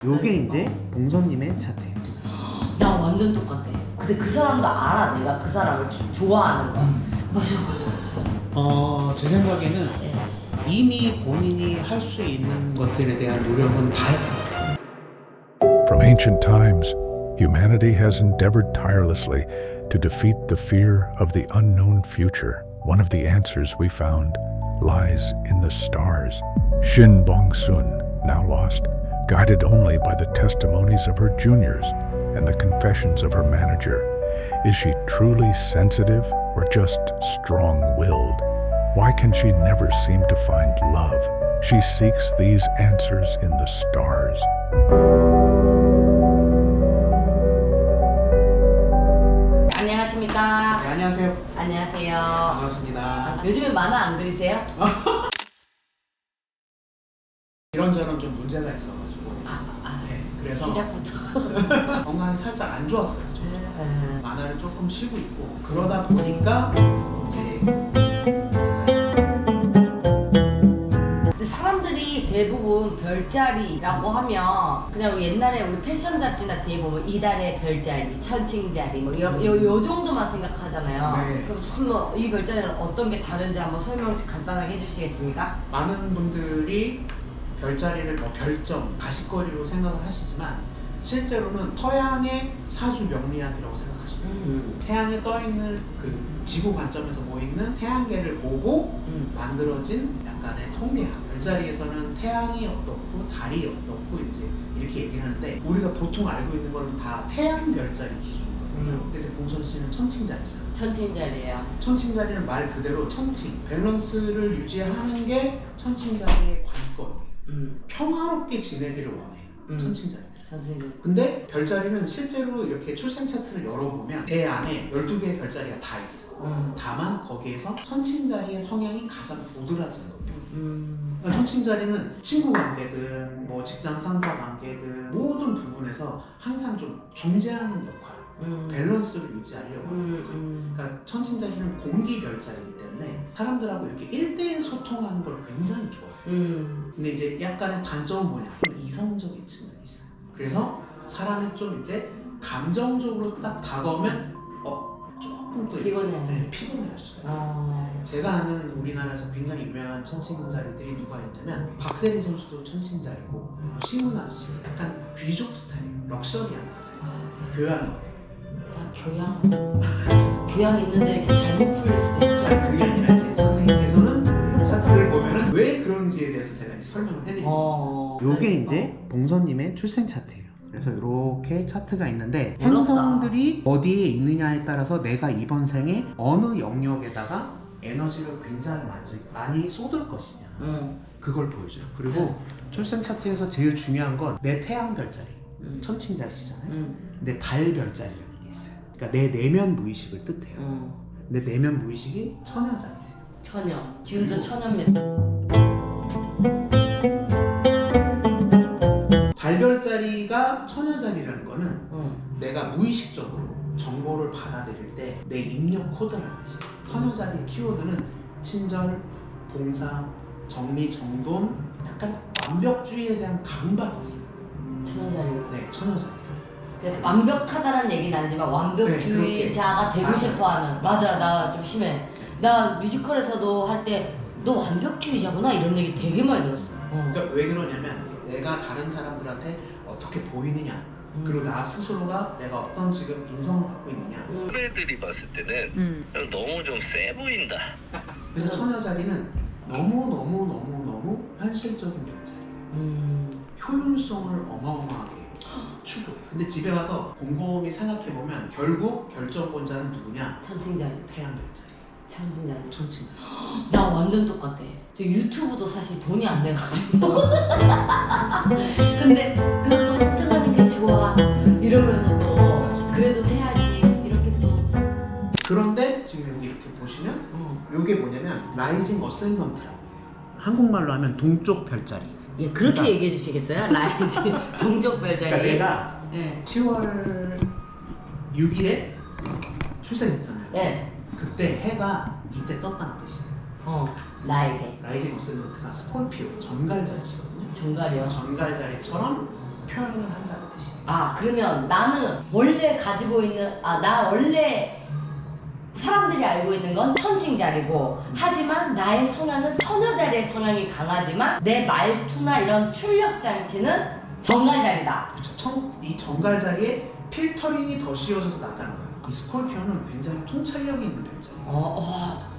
요게 이제 봉선님의 차트예요. 나 완전 똑같아. 근데 그 사람도 알아. 내가 그 사람을 좋아하는 거. 맞아. 제 생각에는 네. 이미 본인이 할 수 있는 것들에 대한 노력은 다 했고. From ancient times, humanity has endeavored tirelessly to defeat the fear of the unknown future. One of the answers we found lies in the stars. Shin Bong-sun, now lost, guided only by the testimonies of her juniors and the confessions of her manager. Is she truly sensitive or just strong-willed? Why can she never seem to find love? She seeks these answers in the stars. 안녕하십니까? 네, 안녕하세요. 안녕하세요. 반갑습니다. 요즘에 만화 안 그리세요? 이런저런 좀 문제가 있어가지고. 네, 그래서 시작부터. 건강이 살짝 안 좋았어요. 좀. 네. 만화를 조금 쉬고 있고 그러다 보니까 이제 근데 사람들이 대부분 별자리라고 하면 그냥 우리 옛날에 우리 패션 잡지나 뒤에 보면 이달의 별자리, 천칭자리 뭐 요 정도만 생각하잖아요. 네. 그럼 한번 이 별자리는 어떤 게 다른지 한번 설명 간단하게 해주시겠습니까? 많은 분들이 별자리를 뭐 별점, 가십거리로 생각을 하시지만 실제로는 서양의 사주 명리학이라고 생각하시면 돼요. 태양에 떠있는 그 지구 관점에서 보이는 태양계를 보고 만들어진 약간의 통계학. 별자리에서는 태양이 어떻고 달이 어떻고 이제 이렇게 얘기를 하는데 우리가 보통 알고 있는 거는 다 태양 별자리 기준이거든요. 근데 봉선 씨는 천칭자리잖아요. 천칭자리예요. 천칭자리는 말 그대로 천칭, 밸런스를 유지하는 게 천칭자리의 관건이에요. 평화롭게 지내기를 원해요. 천칭자리들. 천칭자리. 근데 별자리는 실제로 이렇게 출생 차트를 열어보면 애 안에 12개의 별자리가 다 있어. 다만 거기에서 천칭자리의 성향이 가장 도드라진 겁니다. 그러니까 천칭자리는 친구 관계든 뭐 직장 상사 관계든 모든 부분에서 항상 좀 중재하는 역할, 밸런스를 유지하려고 하는 역할. 그러니까 천칭자리는 공기 별자리이기 때문에 사람들하고 이렇게 1대1 소통하는 걸 굉장히 좋아해요. 근데 이제 약간의 단점은 뭐냐? 좀 이성적인 측면이 있어요. 그래서 사람이 좀 이제 감정적으로 딱 다가오면 조금 또 피곤해. 네, 피곤해할 수가 있어요. 제가 아는 우리나라에서 굉장히 유명한 천칭자리들이 누가 있냐면 박세리 선수도 천칭자리고 신문아 씨 약간 귀족 스타일, 럭셔리한 스타일, 교양. 다 교양 있는데 이렇게 잘못 풀릴 수도 있죠. 그게 아니라 이제 선생님께서는 그 차트를 보면은 왜 그런지에 대해서 제가 이제 설명을 해드릴게요. 요게 이제 봉선님의 출생 차트예요. 그래서 이렇게 차트가 있는데 행성들이 어디에 있느냐에 따라서 내가 이번 생에 어느 영역에다가 에너지를 굉장히 많이 쏟을 것이냐 그걸 보여줘요. 그리고 출생 차트에서 제일 중요한 건 내 태양 별자리 천칭자리잖아요. 근데 달 별자리라는 게 있어요. 그러니까 내 내면 무의식을 뜻해요. 내 내면 무의식이 처녀자리세요. 처녀. 지금도 처녀입니다. 달별자리가 처녀자리라는 거는 내가 무의식적으로 정보를 받아들일 때 내 입력 코드라는 뜻이에요. 처녀자리의 키워드는 친절, 봉사, 정리, 정돈, 약간 완벽주의에 대한 강박이 있어요. 처녀자리가. 네, 처녀자리가. 그러니까 완벽하다는 얘기는 아니지만 완벽주의자가 되고 싶어하는. 맞아, 나 좀 심해. 나 뮤지컬에서도 할 때 너 완벽주의자구나 이런 얘기 되게 많이 들었어. 그러니까 왜 그러냐면 내가 다른 사람들한테 어떻게 보이느냐 그리고 나 스스로가 내가 어떤 지금 인성을 갖고 있느냐 후배들이 봤을 때는 너무 좀 세 보인다. 그래서 처녀자리는 너무 현실적인 별자리 효율성을 어마어마하게 추구해. 근데 집에 가서 곰곰이 생각해보면 결국 결정권자는 누구냐? 천칭자리. 태양 별자리 천칭자리. 천칭자리. 나 완전 똑같아. 저 유튜브도 사실 돈이 안 돼가지고. 근데 그것도 소통하니까 좋아. 이러면서 또 그래도 해야지. 이렇게 또. 그런데 지금 여기 이렇게 보시면 이게 뭐냐면 라이징 어센던트라고 해요. 한국말로 하면 동쪽 별자리. 예, 그렇게 그러니까, 얘기해 주시겠어요? 라이징 동쪽 별자리. 그러니까 내가 네. 10월 6일에 출생했잖아요. 네. 그때 해가 이때 떴다는 뜻이에요. 나에게. 라이징 어센던트가 스콜피오, 정갈자리시거든요. 정갈이요. 정갈자리처럼 표현을 한다는 뜻이에요. 아 그러면 나는 원래 가지고 있는 나 원래 사람들이 알고 있는 건 천칭자리고 하지만 나의 성향은 처녀자리의 성향이 강하지만 내 말투나 이런 출력 장치는 정갈자리다. 그렇죠. 이 정갈 자리에 필터링이 더 씌워져서 나가는 거예요. 이 스콜피오는 굉장히 통찰력이 있는 별자리예요.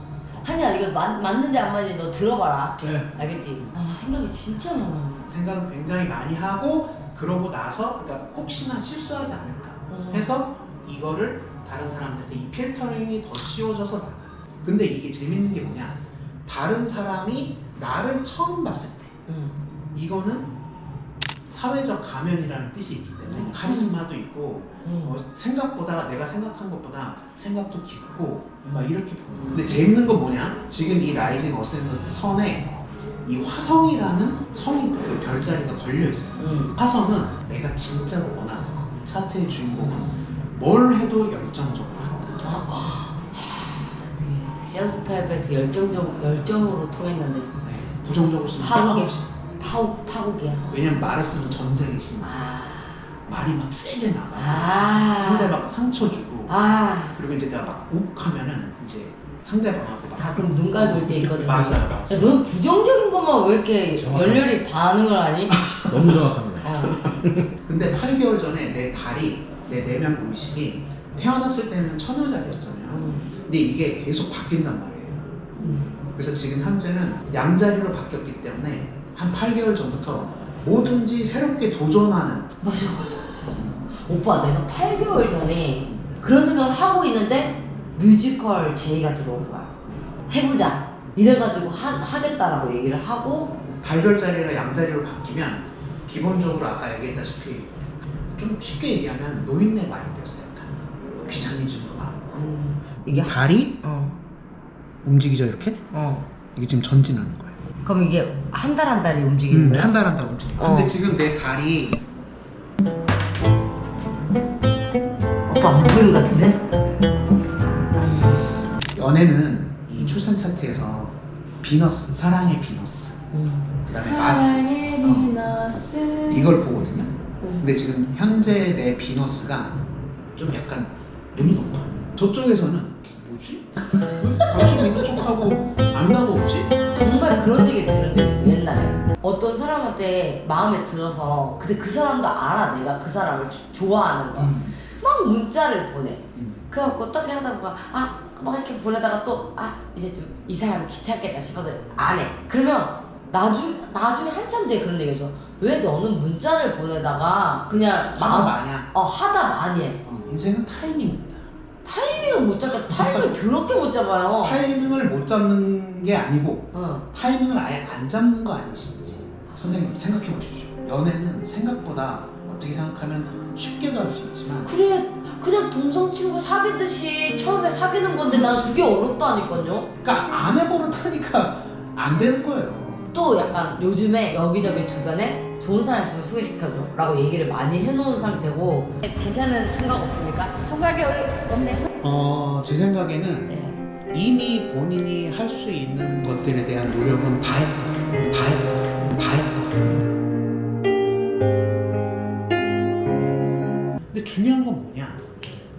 한이야 이거 맞는지 안 맞는지 너 들어봐라. 네. 알겠지? 생각이 진짜 많아. 생각을 굉장히 많이 하고 그러고 나서 그러니까 혹시나 실수하지 않을까 해서 이거를 다른 사람들한테 이 필터링이 더 씌워져서 나가요. 근데 이게 재밌는 게 뭐냐, 다른 사람이 나를 처음 봤을 때 이거는 사회적 가면이라는 뜻이 있기 때문에 카리스마도 있고 생각보다 내가 생각한 것보다 생각도 깊고 막 이렇게 보여요. 근데 재밌는 건 뭐냐, 지금 이 라이징 어센던트 선에 이 화성이라는 성이 그 별자리가 걸려있어요. 화성은 내가 진짜로 원하는 거, 차트의 주인공은 뭘 해도 열정적으로 한다. 셀프파이브에서 열정으로 통했는데 부정적으로 쓰면 파국이야. 왜냐면 말을 쓰면 전쟁이 심해. 말이 막 세게 나가. 상대방 상처 주고. 그리고 이제 내가 막 욱하면은 이제 상대방하고 막 가끔 눈깔 돌 때 있거든. 맞아요. 야, 넌 부정적인 것만 왜 이렇게 열렬히 반응을 하니? 너무 정확합니다. 근데 8개월 전에 내 달이 내 내면 의식이 태어났을 때는 처녀자리였잖아요. 근데 이게 계속 바뀐단 말이에요. 그래서 지금 현재는 양자리로 바뀌었기 때문에 한 8개월 전부터 뭐든지 새롭게 도전하는. 맞아. 오빠 내가 8개월 전에 그런 생각을 하고 있는데 뮤지컬 제의가 들어온 거야. 해보자 이래가지고 하겠다라고 얘기를 하고. 달별자리가 양자리로 바뀌면 기본적으로 아까 얘기했다시피 좀 쉽게 얘기하면 노인네 마인드였어요. 약간 귀차니즘도 많고. 이게 달이 움직이죠 이렇게? 이게 지금 전진하는 거예요. 그럼 이게 한 달 한 달이 움직이는 거야? 한 달 한 달 움직여. 근데 지금 내 달이 오빠 안 보이는 것 같은데? 연애는 이 출생 차트에서 비너스, 사랑의 비너스, 그다음에 마스, 이걸 보거든요. 근데 지금 현재 내 비너스가 좀 약간 눈이 높아. 저쪽에서는 뭐지? 왜 관심 있는 척하고 안 나오지? 정말 그런 얘기 들은 적 있어. 옛날에 어떤 사람한테 마음에 들어서 근데 그 사람도 알아. 내가 그 사람을 좋아하는 거. 막 문자를 보내. 그래갖고 어떻게 하다 보면 막 이렇게 보내다가 또 이제 좀 이 사람이 귀찮겠다 싶어서 안 해. 그러면 나중에 한참 뒤에 그런 얘기 해줘. 왜 너는 문자를 보내다가 그냥 하다 마냐? 하다 많이 해. 인생은 타이밍입니다. 타이밍을 못 잡겠다. 타이밍을 더럽게 못 잡아요. 타이밍을 못 잡는 게 아니고 타이밍을 아예 안 잡는 거 아니신지 선생님 생각해 보십시오. 연애는 생각보다 어떻게 생각하면 쉽게도 할 수 있지만 그래 그냥 동성 친구 사귀듯이 처음에 사귀는 건데 난 그게 어렵다니까요. 그러니까 안 해버릇하니까 안 되는 거예요. 또 약간 요즘에 여기저기 주변에 좋은 사람 있으면 소개시켜줘 라고 얘기를 많이 해놓은 상태고. 괜찮은 생각 없습니까? 총각이 없네. 제 생각에는 네. 이미 본인이 할 수 있는 것들에 대한 노력은 다 했다. 근데 중요한 건 뭐냐,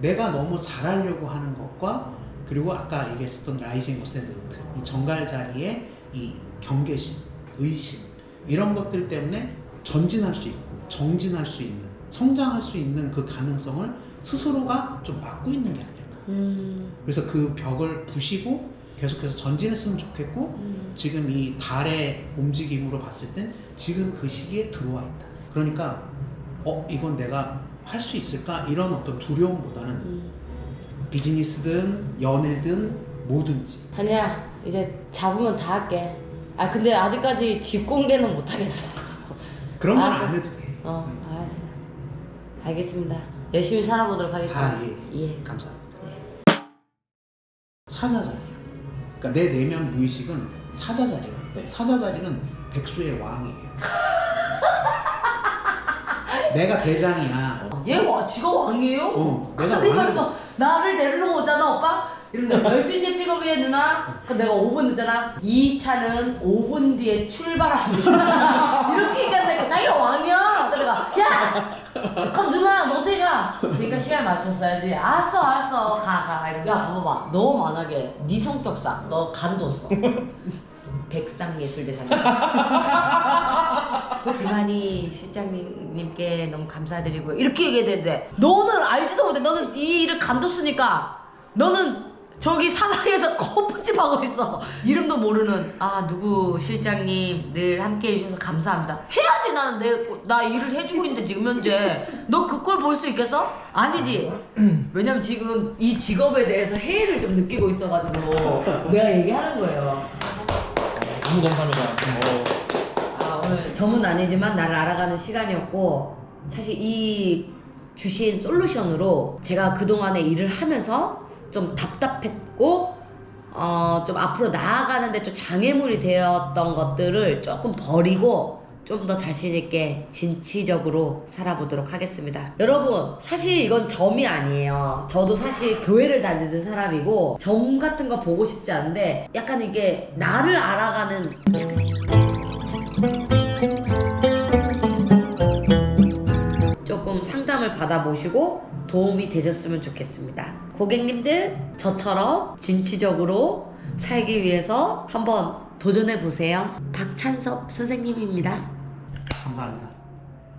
내가 너무 잘하려고 하는 것과 그리고 아까 얘기했었던 라이징 어센던트, 이 정갈 자리에 이 경계심, 의심 이런 것들 때문에 전진할 수 있고 정진할 수 있는, 성장할 수 있는 그 가능성을 스스로가 좀 막고 있는 게 아닐까. 그래서 그 벽을 부시고 계속해서 전진했으면 좋겠고 지금 이 달의 움직임으로 봤을 땐 지금 그 시기에 들어와 있다. 그러니까 이건 내가 할 수 있을까? 이런 어떤 두려움보다는 비즈니스든 연애든 뭐든지. 아니야 이제 잡으면 다 할게. 근데 아직까지 집 공개는 못 하겠어. 그런 건 알았어. 안 해도 돼. 알았어. 알겠습니다. 열심히 살아보도록 하겠습니다. 예. 감사합니다. 사자자리야. 그러니까 내 내면 무의식은 사자자리야. 사자자리는 백수의 왕이에요. 내가 대장이야. 지가 왕이에요? 내가 근데 왕이야. 말고 나를 데리러 오잖아 오빠? 이러면 12시에 픽업이에 누나? 그럼 내가 5분 늦잖아? 이 차는 5분 뒤에 출발합니다. 이렇게 얘기한다니까 자기가 왕이야. 내가 야! 그럼 누나 너 어떻게 가? 그러니까 시간 맞췄어야지. 알았어 가 이러고. 야 봐봐 너 만약에 네 성격상 너 간도 써 백상예술대상 김한희 실장님께 너무 감사드리고 이렇게 얘기해야 되는데 너는 알지도 못해. 너는 이 일을 간뒀으니까 너는 저기 사당에서 커피집 하고 있어. 이름도 모르는 누구 실장님 늘 함께 해주셔서 감사합니다. 해야지. 나는 나 일을 해주고 있는데 지금 현재 너 그걸 볼 수 있겠어? 아니지. 왜냐면 지금 이 직업에 대해서 해이를 좀 느끼고 있어가지고 내가 얘기하는 거예요. 너무 감사합니다. 오늘 점은 아니지만 나를 알아가는 시간이었고, 사실 이 주신 솔루션으로 제가 그동안에 일을 하면서 좀 답답했고 좀 앞으로 나아가는데 좀 장애물이 되었던 것들을 조금 버리고 좀 더 자신있게 진취적으로 살아보도록 하겠습니다. 여러분 사실 이건 점이 아니에요. 저도 사실 교회를 다니는 사람이고 점 같은 거 보고 싶지 않은데 약간 이게 나를 알아가는 조금 상담을 받아보시고 도움이 되셨으면 좋겠습니다. 고객님들 저처럼 진취적으로 살기 위해서 한번 도전해보세요. 박찬섭 선생님입니다. 감사합니다.